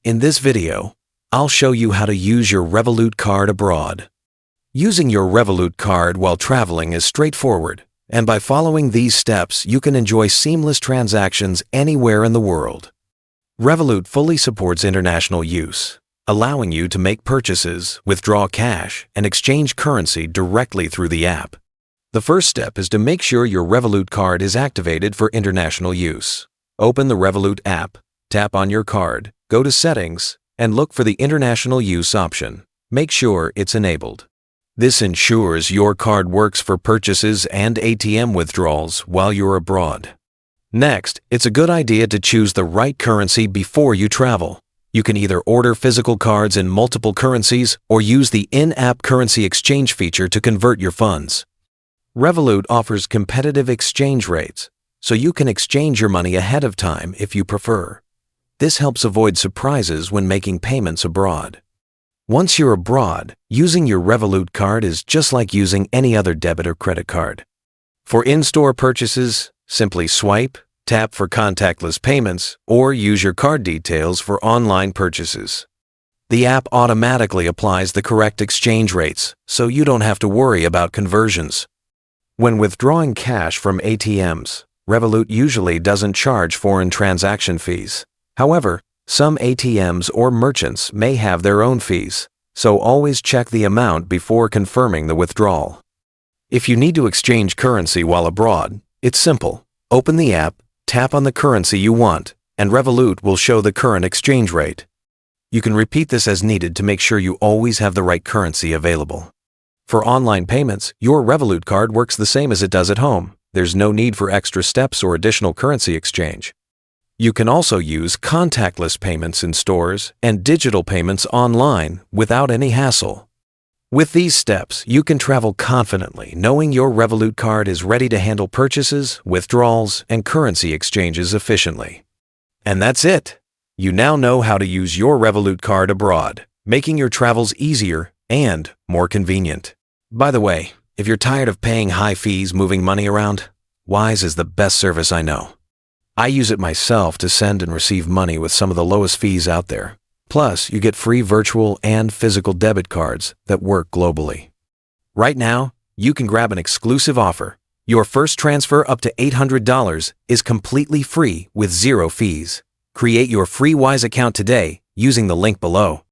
In this video, I'll show you how to use your Revolut card abroad. Using your Revolut card while traveling is straightforward, and by following these steps, you can enjoy seamless transactions anywhere in the world. Revolut fully supports international use, allowing you to make purchases, withdraw cash, and exchange currency directly through the app. The first step is to make sure your Revolut card is activated for international use. Open the Revolut app, tap on your card, go to Settings, and look for the International Use option. Make sure it's enabled. This ensures your card works for purchases and ATM withdrawals while you're abroad. Next, it's a good idea to choose the right currency before you travel. You can either order physical cards in multiple currencies or use the in-app currency exchange feature to convert your funds. Revolut offers competitive exchange rates, so you can exchange your money ahead of time if you prefer. This helps avoid surprises when making payments abroad. Once you're abroad, using your Revolut card is just like using any other debit or credit card. For in-store purchases, simply swipe, tap for contactless payments, or use your card details for online purchases. The app automatically applies the correct exchange rates, so you don't have to worry about conversions. When withdrawing cash from ATMs, Revolut usually doesn't charge foreign transaction fees. However, some ATMs or merchants may have their own fees, so always check the amount before confirming the withdrawal. If you need to exchange currency while abroad, it's simple. Open the app, tap on the currency you want, and Revolut will show the current exchange rate. You can repeat this as needed to make sure you always have the right currency available. For online payments, your Revolut card works the same as it does at home. There's no need for extra steps or additional currency exchange. You can also use contactless payments in stores and digital payments online without any hassle. With these steps, you can travel confidently, knowing your Revolut card is ready to handle purchases, withdrawals, and currency exchanges efficiently. And that's it! You now know how to use your Revolut card abroad, making your travels easier and more convenient. By the way, if you're tired of paying high fees moving money around, Wise is the best service I know. I use it myself to send and receive money with some of the lowest fees out there. Plus, you get free virtual and physical debit cards that work globally. Right now, you can grab an exclusive offer. Your first transfer up to $800 is completely free with zero fees. Create your free Wise account today using the link below.